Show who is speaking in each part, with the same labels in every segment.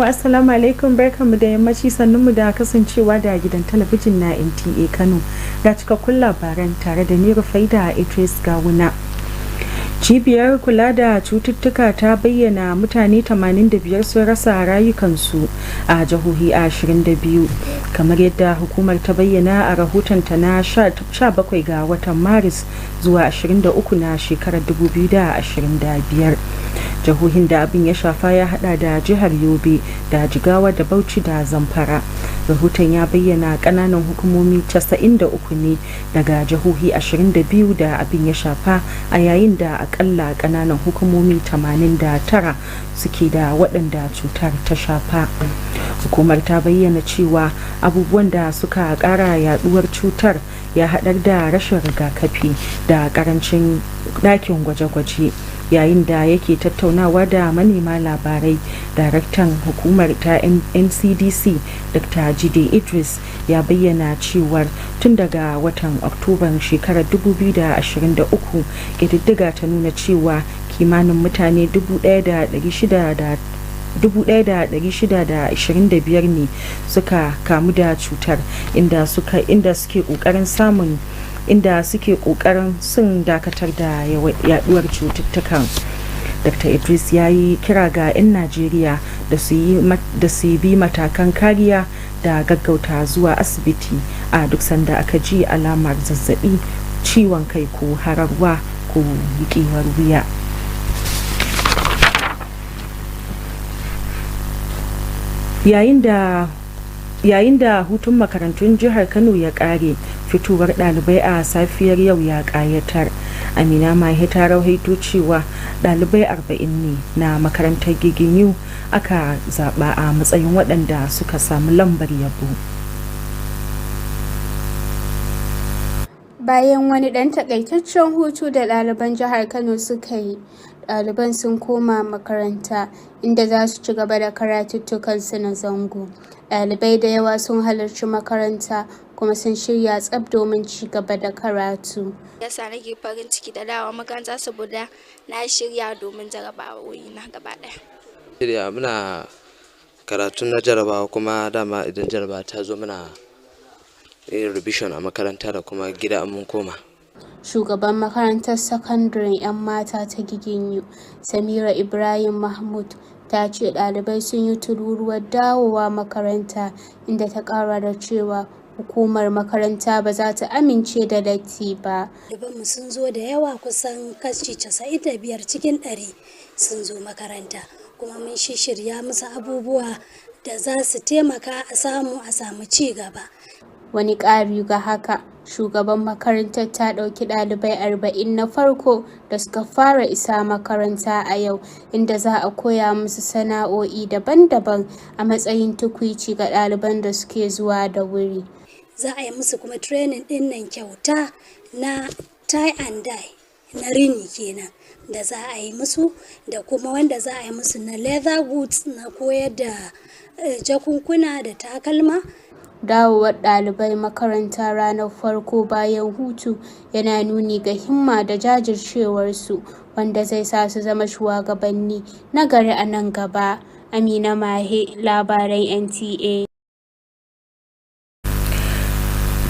Speaker 1: Assalamu alaikum, barkanmu da yammaci, sannunmu da kasancewa da gidan talabijin na NTA Kano. Ga cikakkun labaran tare da ni Rufaida Idris Gawuna. Cibiyar kula da cututtuka ta bayyana mutane 85 sun rasa rayukansu a jihohi 22, kamar yadda hukumar ta bayyana a rahotonta na 17 ga watan Maris zuwa 23 na shekarar 2025. Jihohin da abin ya shafa ya hada da jihar Yobe da Jigawa da Bauchi da Zamfara. Rahoton ya bayyana kananan hukumomi 93 ne daga jihohi 22 da abin ya shafa, a yayin da akalla kananan hukumomi 89 suke da waɗanda cutar ta shafa. Hukumar ta bayyana cewa abubuwan da suka ƙara yaduwar cutar ya haɗar da rashin rigakafi da ƙarancin ɗakin gwaje-gwaje. Yayin da yake tattaunawa da manema labarai, daraktan hukumar ta NCDC Dr. Jide Idris ya bayyana cewar tun daga watan Oktoban shekarar 2023 ƙididdiga ta nuna cewa kimanin mutane 1,625 ne suka kamu da cutar, inda suke kokarin sun dakatar da yaduwar cututtukan. Dr. Idris ya yi kira ga 'yan Najeriya da su bi matakan kariya da gaggauta zuwa asibiti a duk sanda aka ji alamar zazzabi, ciwon kai ko hararwa ko yikewar wuya. Yayin da hutun makarantun jihar Kano ya kare, fitowar ɗalibai a safiyar yau ya ƙayatar. Amina Mahe ta rawaito cewa ɗalibai 40 ne na makarantar Giginyu aka zaɓa a matsayin waɗanda suka samu lambar yabo.
Speaker 2: Bayan wani ɗan takaitaccen hutu da ɗaliban jihar Kano suka yi, ɗaliban sun koma makaranta inda za su ci gaba da karatuttukansu na zango. Ɗalibai da yawa sun halarci makaranta kuma sun shirya tsab domin ci gaba da karatu.
Speaker 3: Yasa nake farin ciki da dawowa makaranta saboda na shirya domin jarabawoyi na gaba ɗaya.
Speaker 4: Shirya muna karatu na jarabawa, kuma dama idan jarabawa ta zo muna yin revision a makaranta da kuma gida mun koma.
Speaker 2: Shugaban makarantar sakandaren 'yan mata ta Giginyu, Samira Ibrahim Mahmud, ta ce ɗalibai sun yi tururuwar dawowa makaranta, inda ta ƙara da cewa hukumar makaranta ba za ta amince da latti ba.
Speaker 5: Ɗalibanmu sun zo da yawa, kusan kashi 95 cikin 100 sun zo makaranta, kuma mun shirya musu abubuwa da za su taimaka a samu ci gaba.
Speaker 2: Wani ƙari ga haka, shugaban makarantar ta ɗauki ɗalibai 40 na farko da suka fara isa makaranta a yau, inda za a koya musu sana'o'i daban-daban a matsayin tukwici ga ɗaliban da suke zuwa da wuri.
Speaker 5: Za a yi musu kuma training ɗin nan kyauta na tie and dye na rini kenan da za a yi musu, da kuma wanda za a yi musu na leather goods na koyar da jakunkuna da takalma.
Speaker 2: Dawowar ɗalibai makaranta ranar farko bayan hutu yana nuni ga himma da jajircewarsu, wanda zai sa su zama shugabanni na gari a nan gaba. Amina Mahe, labaran NTA.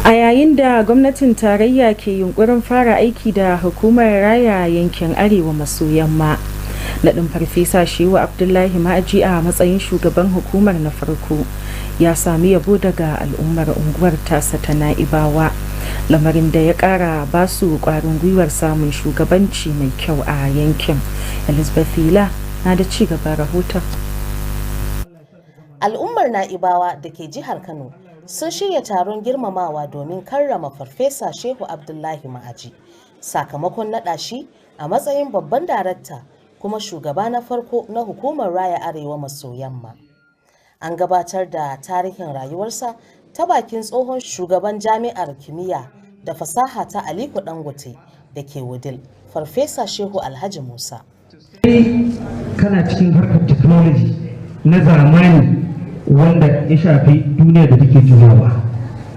Speaker 1: A yayin da gwamnatin tarayya ke yunkurin fara aiki da hukumar raya yankin Arewa maso yamma, naɗin Farfesa Shehu Abdullahi Ma'aji a matsayin shugaban hukumar na farko ya sami yabo daga al'ummar unguwar tasa ta Na'ibawa, lamarin da ya ƙara ba su ƙwarin gwiwar samun shugabanci mai kyau a yankin. Elizabeth Hila na da ci gaban rahoton.
Speaker 6: Al'ummar Na'ibawa da ke jihar Kano sun shirya taron girmamawa domin karrama Farfesa Shehu Abdullahi Ma'aji sakamakon naɗa shi a matsayin babban darakta kuma shugaba na farko na hukumar raya arewa maso yamma. An gabatar da tarihin rayuwarsa ta bakin tsohon shugaban jami'ar kimiyya da fasaha ta Aliko Dangote da ke Wudil, Farfesa Shehu Alhaji Musa.
Speaker 7: Kana cikin harkar technology na zamani wanda ya shafi duniya da take juyawa.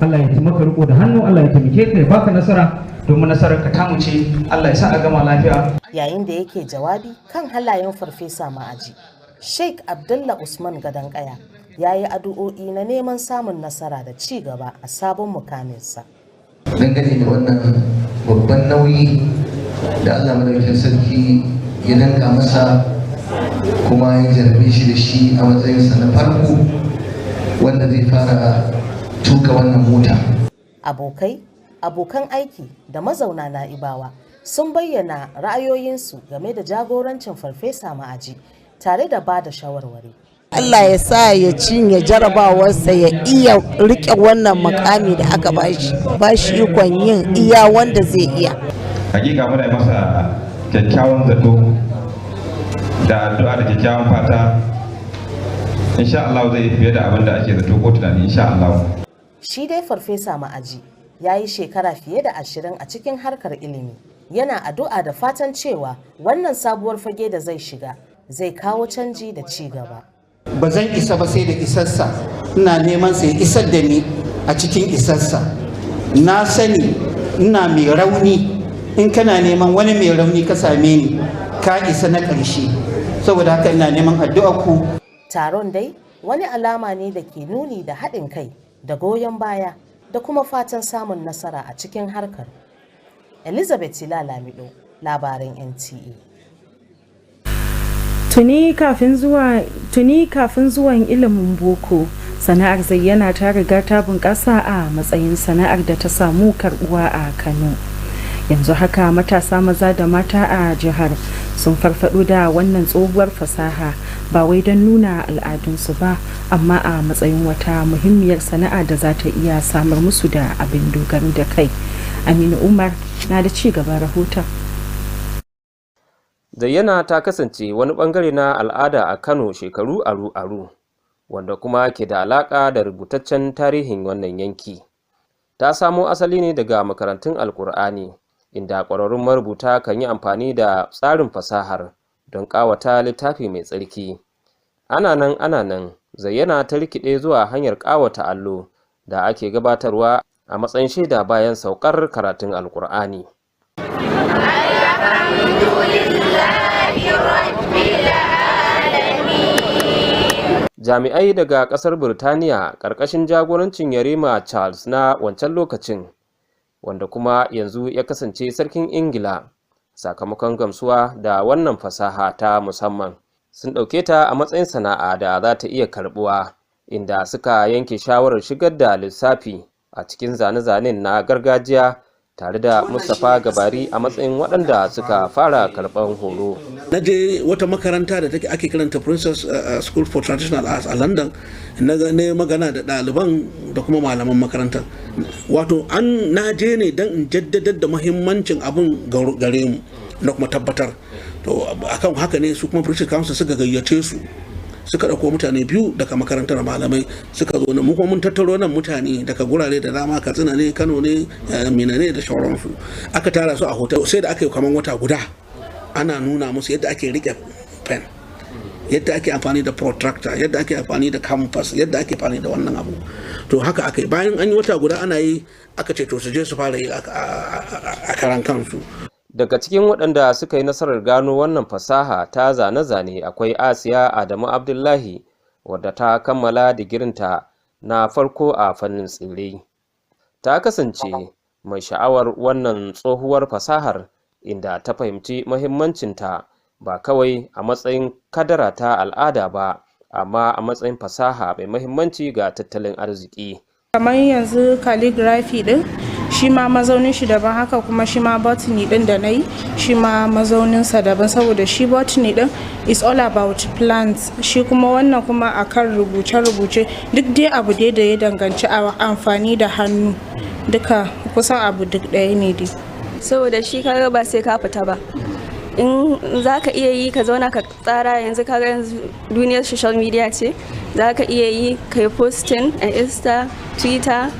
Speaker 7: Allah ya taimaka riko da hannu, Allah ya taimake ka ya baka nasara domin nasarar ka ta ce. Allah ya sa a gama lafiya.
Speaker 6: Yayin da yake jawabi kan halayen Farfesa Ma'aji, Sheikh Abdullah Usman Gadankaya ya yi addu'o'i na neman samun nasara da ci gaba a sabon mukaminsa.
Speaker 8: Dangane da wannan babban nauyi da Allah madaukakin sarki ya danka masa kuma ya jarbe shi da shi a matsayinsa na farko wanda zai fara tuka wannan mota.
Speaker 6: Abokan aiki da mazauna Na'ibawa sun bayyana ra'ayoyinsu game da jagorancin Farfesa Ma'aji tare da ba da shawarwari.
Speaker 9: Allah ya sa ya cinye jarabawarsa ya iya rike wannan makami da aka bashi ikon yin iya wanda zai iya.
Speaker 10: Hakika muna masa kyakkyawan zato da addu'a da kyakkyawan fata. Insha Allah zai fiye da abin da ake zato ko tunani insha Allah.
Speaker 6: Shi dai Farfesa Ma'aji ya yi shekara fiye da 20 a cikin harkar ilimi. Yana addu'a da fatan cewa wannan sabuwar fage da zai shiga zai kawo canji da ci gaba.
Speaker 11: Ba zan isa ba sai da isarsa, ina neman sai isar da ni a cikin isarsa. Na sani ina mai rauni, in kana neman wani mai rauni ka same ni ka isa na ƙarshe, saboda haka ina neman addu'ar ku.
Speaker 6: Taron dai wani alama ne da ke nuni da haɗin kai da goyon baya da kuma fatan samun nasara a cikin harkar. Elizabeth Lamido, labaran NTA.
Speaker 1: Tuni kafin zuwan ilimin boko, sana'ar zayyana ta riga ta bunƙasa a matsayin sana'ar da ta samu karbuwa a Kano. Yanzu haka matasa maza da mata a jihar sun farfado da wannan tsohuwar fasaha ba wai don nuna al'adunsu ba, amma a matsayin wata muhimmiyar sana'a da za ta iya samar musu da abin dogaro da kai. Aminu Umar na da ci gaban rahoton.
Speaker 12: Zayyana ta kasance wani bangare na al'ada a Kano shekaru aru-aru, wanda kuma ke da alaƙa da rubutaccen tarihin wannan yanki. Ta samo asali ne daga makarantun Alƙur'ani, inda ƙwararrun marubuta kan yi amfani da tsarin fasahar don ƙawata littafi mai tsarki. Ana nan, zayyana ta rikide zuwa hanyar ƙawata allo da ake gabatarwa a matsayin shaida bayan saukar karatun Alƙur'ani. Jami'ai daga ƙasar Burtaniya ƙarƙashin jagorancin Yarima Charles na wancan lokacin, wanda kuma yanzu ya kasance sarkin Ingila, sakamakon gamsuwa da wannan fasaha ta musamman, sun ɗauke ta a matsayin sana'a da za ta iya karɓuwa, inda suka yanke shawarar shigar da lissafi a cikin zane-zanen na gargajiya tare da Mustapha Gabari a matsayin waɗanda suka fara karɓar horo.
Speaker 13: Na je wata makaranta da ake kiranta Princess School for Traditional Arts a London, na magana da ɗaliban da kuma malaman makarantar. Wato na je ne don in jaddadar da muhimmancin abin gare mu da kuma tabbatar. To akan haka ne su kuma British Council suka gayyace su, suka ɗauko mutane biyu daga makarantar malamai suka zo nan, mu kuma mun tattaro nan mutane daga gurare da dama, Katsina ne, Kano ne, Mina ne da sauransu. Aka tara su a hotel sai da aka yi kaman wata guda ana nuna musu yadda ake rike pen, yadda ake amfani da protractor, yadda ake amfani da compass, yadda ake amfani da wannan abu. To haka aka yi, bayan an yi wata guda ana yi, aka ce to su je su fara yi a karan kansu.
Speaker 12: Daga cikin waɗanda suka yi nasarar gano wannan fasaha ta zane-zane akwai Asiya Adamu Abdullahi, wadda ta kammala digirinta na farko a fannin tsirrai. Ta kasance mai sha'awar wannan tsohuwar fasahar, inda ta fahimci muhimmancinta ba kawai a matsayin kadara ta al'ada ba, amma a matsayin fasaha mai muhimmanci ga tattalin arziki.
Speaker 14: Kamar yanzu calligraphy din shi ma mazaunin shi daban, haka kuma shi ma botany din da nayi shi ma mazaunin sa daban, saboda shi botany din is all about plants, shi kuma wannan kuma akan rubuce-rubuce, duk dai abu dai da ya danganci amfani da hannu, duka kusan abu duk ɗaya ne dai.
Speaker 15: Saboda shi kaga ba sai ka fita ba, in za ka iya yi ka zauna ka tsara, yanzu kaga yanzu duniyar social media ce, za ka iya yi ka yi posting a Insta, Twitter,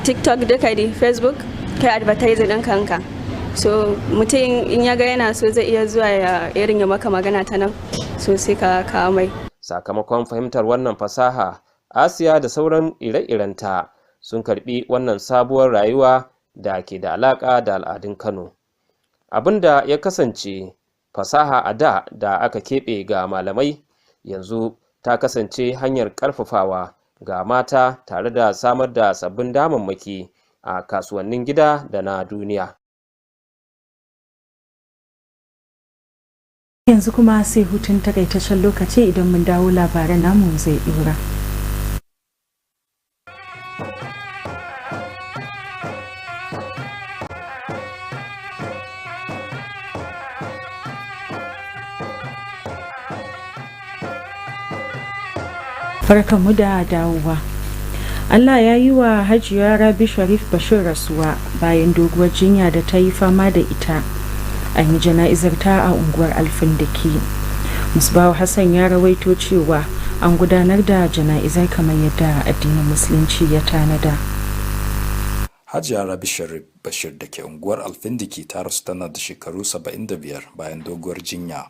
Speaker 15: TikTok, duka da Facebook, kai advertising ɗin kanka. So mutum in ya ga yana so zai iya zuwa ya irin ya maka magana ta nan, so sai ka kawo mai.
Speaker 12: Sakamakon fahimtar wannan fasaha, Asiya da sauran ire-irenta sun karbi wannan sabuwar rayuwa da ke da alaka da al'adun Kano. Abinda ya kasance fasaha a da aka keɓe ga malamai, yanzu ta kasance hanyar ƙarfafawa ga mata tare da samar da sabbin damammaki a kasuwannin gida da na duniya.
Speaker 1: Yanzu kuma sai hutun takaitaccen lokaci, idan mun dawo labaran namu zai dora. Barkanmu da dawowa. Allah ya yi wa Hajiya Rabi Sharif Bashir rasuwa bayan doguwar jinya da ta yi fama da ita. An yi jana'izar ta a unguwar Alfindiki. Musbahu Hassan ya rawaito cewa an gudanar da jana'izar kamar yadda addinin Musulunci ya tanada.
Speaker 16: Hajiya Rabi Sharif Bashir da ke unguwar Alfindiki ta rasu tana da shekaru 75 bayan doguwar jinya.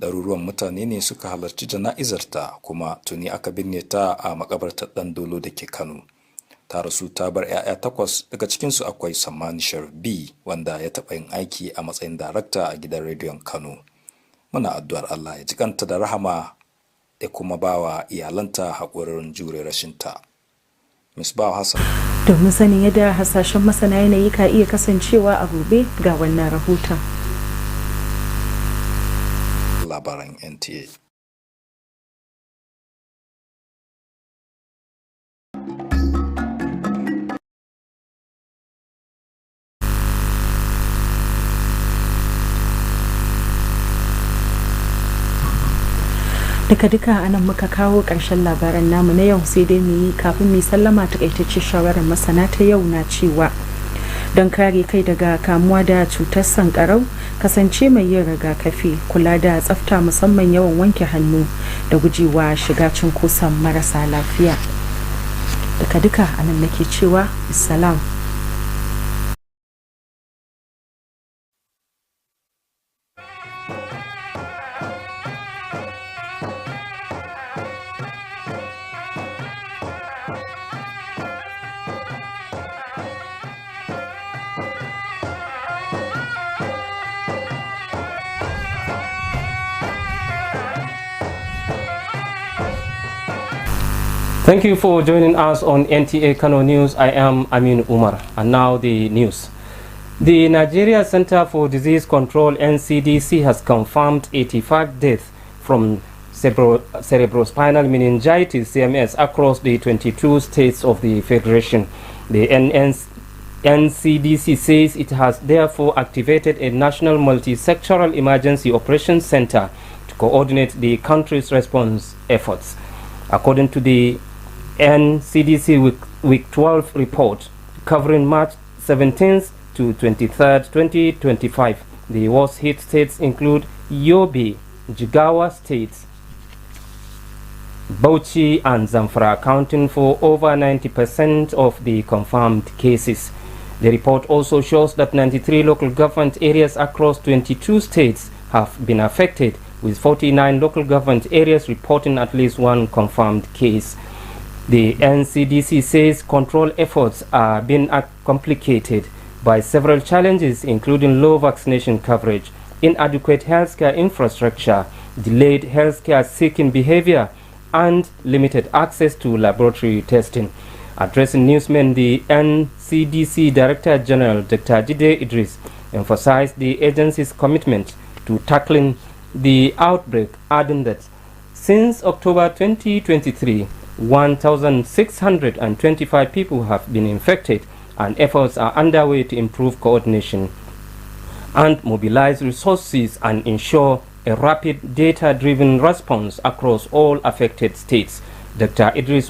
Speaker 16: Ɗaruruwan mutane ne suka halarci jana'izarta, kuma tuni aka binne ta a makabartar ɗan dolo da ke Kano. Ta rasu ta bar 'ya'ya 8, daga cikinsu akwai Sammani Sharif B, wanda ya taɓa yin aiki a matsayin darakta a gidan rediyon Kano. Muna addu'ar Allah ya jikanta da rahama ya kuma bawa iyalanta haƙurin jure rashinta. Misbahu Hassan.
Speaker 1: Domin sanin yadda hasashen masana yanayi ka iya kasancewa a gobe, ga wannan rahoton.
Speaker 16: Labaran NTA.
Speaker 1: Duka anan muka kawo ƙarshen labaran namu na yau, sai dai mu yi kafin mu sallama takaitacce shawarar masana ta yau na cewa don kare kai daga kamuwa da cutar sankarau, kasance mai yin rigakafi, kula da tsafta musamman yawan wanke hannu da gujewa shiga cunkoson marasa lafiya. Duka anan nake cewa salam.
Speaker 12: Thank you for joining us on NTA Kano News. I am Amin Umar. And now the news. The Nigeria Center for Disease Control (NCDC) has confirmed 85 deaths from cerebrospinal meningitis (CMS) across the 22 states of the Federation. The NCDC says it has therefore activated a national multi-sectoral emergency operations center to coordinate the country's response efforts. According to the NCDC Week 12 report covering March 17th to 23rd, 2025, the worst hit states include Yobe, Jigawa states, Bauchi and Zamfara, accounting for over 90% of the confirmed cases. The report also shows that 93 local government areas across 22 states have been affected, with 49 local government areas reporting at least one confirmed case. The NCDC says control efforts are being complicated by several challenges, including low vaccination coverage, inadequate healthcare infrastructure, delayed healthcare seeking behavior, and limited access to laboratory testing. Addressing newsmen, the NCDC Director General Dr. Jide Idris emphasized the agency's commitment to tackling the outbreak, adding that since October 2023, 1,625 people have been infected, and efforts are underway to improve coordination and mobilize resources and ensure a rapid data-driven response across all affected states. Dr. Idris is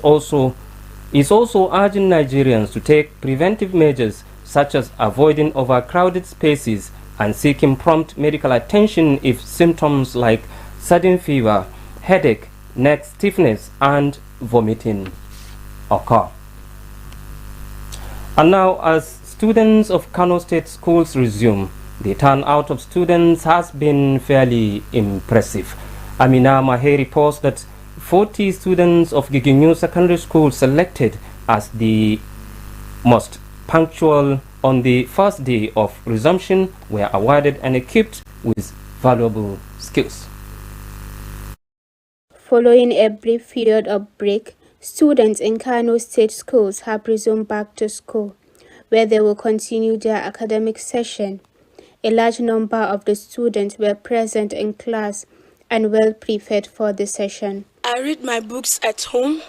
Speaker 12: also urging Nigerians to take preventive measures such as avoiding overcrowded spaces, and seeking prompt medical attention if symptoms like sudden fever, headache, neck stiffness, and vomiting occur. And now, as students of Kano State schools resume, the turnout of students has been fairly impressive. Amina Mahe reports that 40 students of Giginyu Secondary School selected as the most punctual on the first day of resumption were awarded and equipped with valuable skills.
Speaker 2: Following a brief period of break, students in Kano State schools have resumed back to school, where they will continue their academic session. A large number of the students were present in class and well prepared for the session.
Speaker 17: I read my books at home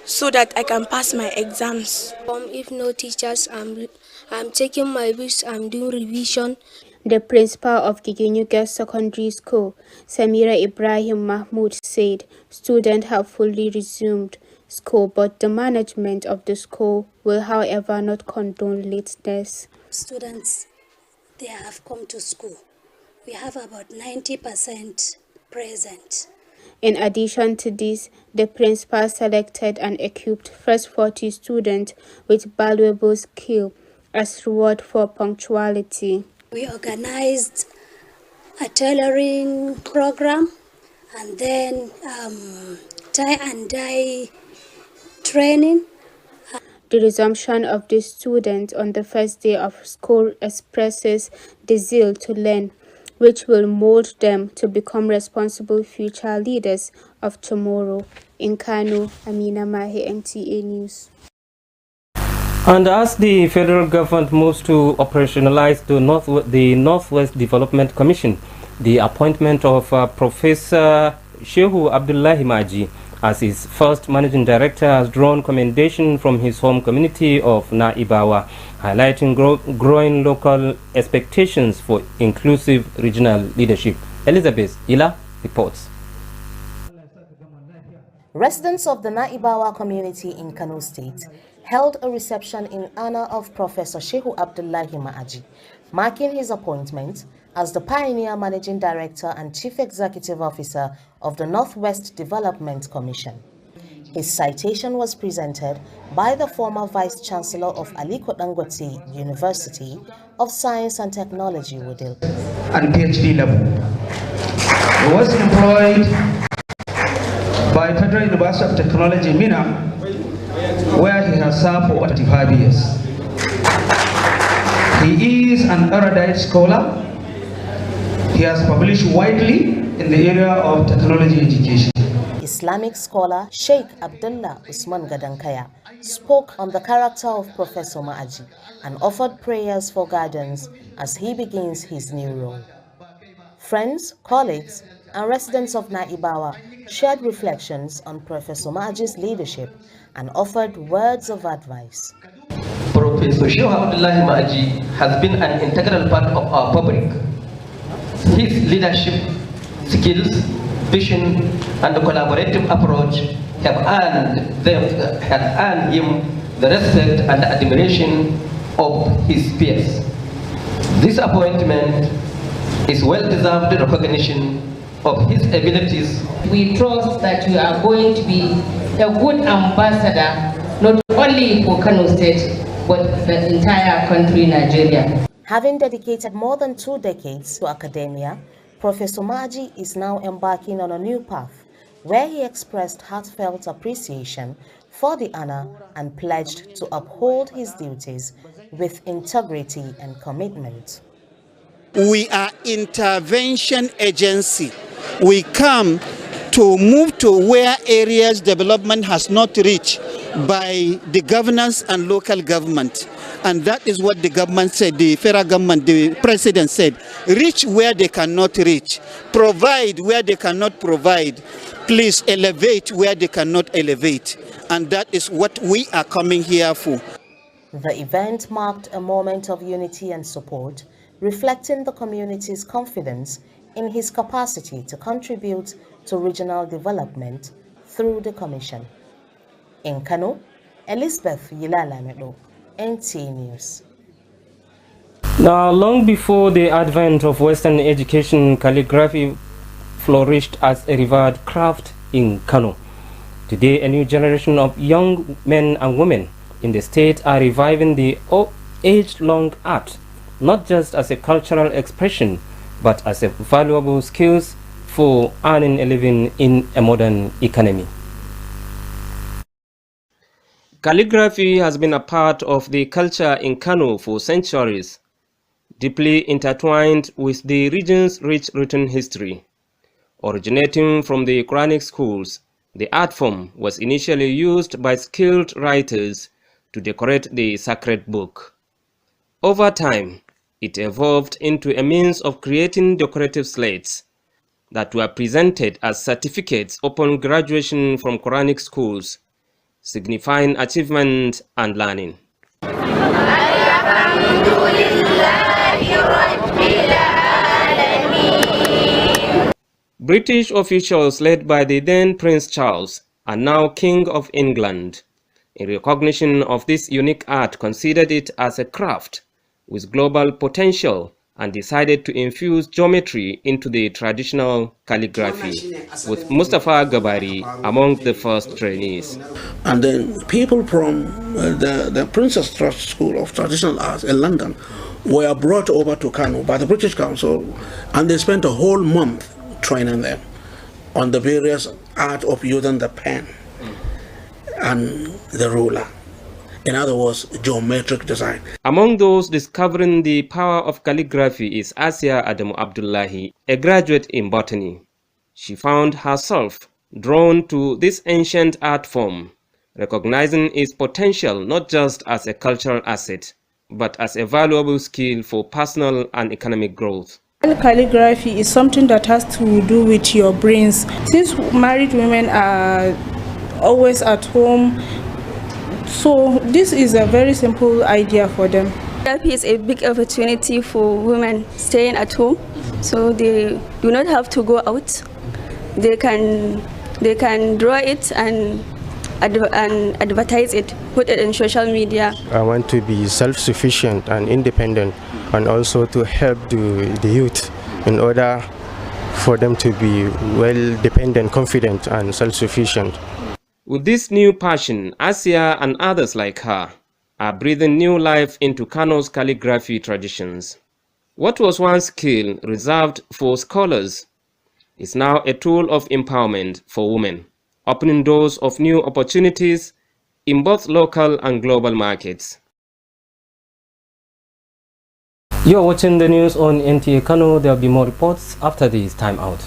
Speaker 17: so that I can pass my exams.
Speaker 3: If no teachers, I'm taking my books, I'm doing revision.
Speaker 2: The principal of Giginyu Girls Secondary School, Samira Ibrahim Mahmoud, said students have fully resumed school, but the management of the school will, however, not condone lateness.
Speaker 5: Students, they have come to school. We have about 90% present.
Speaker 2: In addition to this, the principal selected and equipped first 40 students with valuable skill as reward for punctuality.
Speaker 5: We organized a tailoring program and then tie and dye training.
Speaker 2: The resumption of the students on the first day of school expresses the zeal to learn, which will mold them to become responsible future leaders of tomorrow. In Kano, Amina Mahe, NTA News.
Speaker 12: And as the federal government moves to operationalize the Northwest Development Commission, the appointment of Professor Shehu Abdullahi Maji as his first managing director has drawn commendation from his home community of Naibawa, highlighting growing local expectations for inclusive regional leadership. Elizabeth Ila reports.
Speaker 6: Residents of the Naibawa community in Kano State held a reception in honor of Professor Shehu Abdullahi Ma'aji, marking his appointment as the pioneer managing director and chief executive officer of the Northwest Development Commission. His citation was presented by the former vice chancellor of Aliko Dangote University of Science and Technology, Wudil.
Speaker 18: And PhD level. He was employed by Federal University of Technology, Mina, where he has served for 25 years. He is an erudite scholar. He has published widely in the area of technology education.
Speaker 6: Islamic scholar Sheikh Abdullah Usman Gadankaya spoke on the character of Professor Ma'aji and offered prayers for guidance as he begins his new role. Friends, colleagues, and residents of Naibawa shared reflections on Professor Ma'aji's leadership and offered words of advice.
Speaker 19: Professor Shehu Abdullahi Ma'aji has been an integral part of our fabric. His leadership skills, vision, and collaborative approach have earned him the respect and admiration of his peers. This appointment is well-deserved recognition of his abilities.
Speaker 20: We trust that you are going to be a good ambassador, not only for Kano State, but the entire country, Nigeria.
Speaker 6: Having dedicated more than 2 decades to academia, Professor Ma'aji is now embarking on a new path, where he expressed heartfelt appreciation for the honor and pledged to uphold his duties with integrity and commitment.
Speaker 11: We are intervention agency. We come to move to where areas development has not reached by the governance and local government. And that is what the government said, the federal government, the president said. Reach where they cannot reach. Provide where they cannot provide. Please elevate where they cannot elevate. And that is what we are coming here for.
Speaker 6: The event marked a moment of unity and support, reflecting the community's confidence in his capacity to contribute to regional development through the Commission. In Kano, Elizabeth Yilalamedo, NTA News.
Speaker 12: Now, long before the advent of Western education, calligraphy flourished as a revered craft in Kano. Today, a new generation of young men and women in the state are reviving the age-long art, not just as a cultural expression, but as a valuable skills for earning a living in a modern economy. Calligraphy has been a part of the culture in Kano for centuries, deeply intertwined with the region's rich written history. Originating from the Quranic schools, the art form was initially used by skilled writers to decorate the sacred book. Over time, it evolved into a means of creating decorative slates that were presented as certificates upon graduation from Quranic schools, signifying achievement and learning. British officials led by the then Prince Charles are now King of England. In recognition of this unique art, considered it as a craft with global potential and decided to infuse geometry into the traditional calligraphy, with Mustafa Gabari among the first trainees.
Speaker 13: And then people from the Princess Trust School of Traditional Arts in London were brought over to Kano by the British Council, and they spent a whole month training them on the various art of using the pen and the ruler. In other words, geometric design.
Speaker 12: Among those discovering the power of calligraphy is Asia Adamu Abdullahi, a graduate in botany. She found herself drawn to this ancient art form, recognizing its potential not just as a cultural asset, but as a valuable skill for personal and economic growth.
Speaker 14: Calligraphy is something that has to do with your brains. Since married women are always at home, so this is a very simple idea for them.
Speaker 15: Calligraphy is a big opportunity for women staying at home, so they do not have to go out. They can draw it and advertise it, put it in social media.
Speaker 21: I want to be self-sufficient and independent, and also to help the youth in order for them to be well-dependent, confident, and self-sufficient.
Speaker 12: With this new passion, Asia and others like her are breathing new life into Kano's calligraphy traditions. What was once skill reserved for scholars is now a tool of empowerment for women, opening doors of new opportunities in both local and global markets. You're watching the news on NTA Kano. There will be more reports after this time out.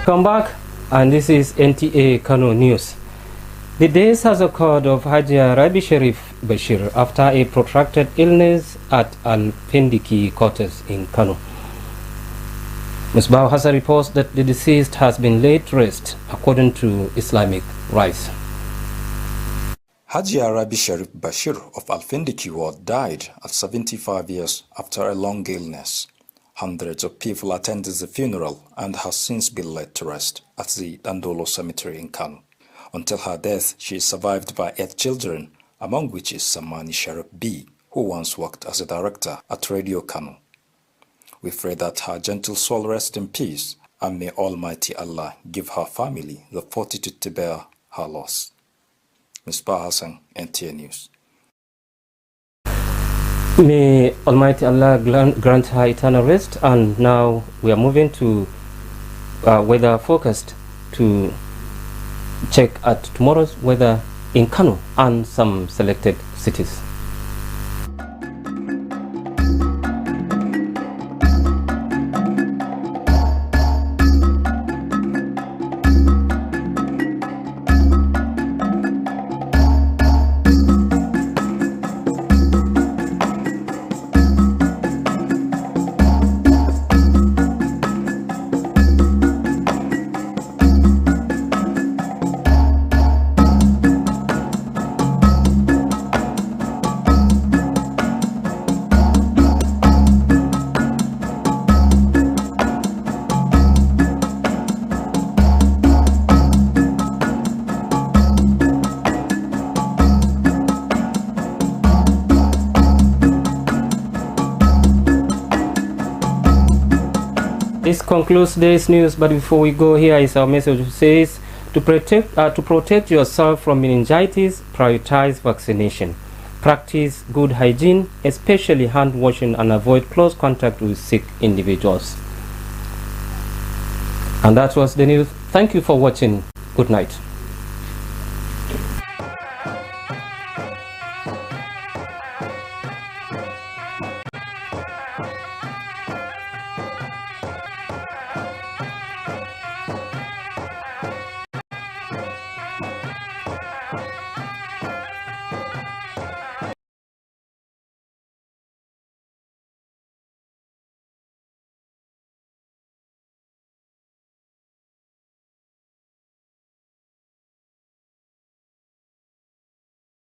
Speaker 12: Come back, and this is NTA Kano News. The death has occurred of Hajia Rabi Sharif Bashir after a protracted illness at Al-Pendiki quarters in Kano. Musbah Hassan reports that the deceased has been laid to rest according to Islamic rites.
Speaker 16: Hajia Rabi Sharif Bashir of Al-Pendiki ward died at 75 years after a long illness. Hundreds of people attended the funeral and has since been laid to rest at the Dandolo Cemetery in Kano. Until her death, she is survived by 8 children, among which is Samani Sharif B, who once worked as a director at Radio Kano. We pray that her gentle soul rest in peace, and may Almighty Allah give her family the fortitude to bear her loss. Musbah Hassan, NTA News.
Speaker 12: May Almighty Allah grant her eternal rest. And now we are moving to weather forecast to check at tomorrow's weather in Kano and some selected cities. This concludes today's news, but before we go, here is our message which says to protect yourself from meningitis, prioritize vaccination. Practice good hygiene, especially hand washing, and avoid close contact with sick individuals. And that was the news. Thank you for watching. Good night.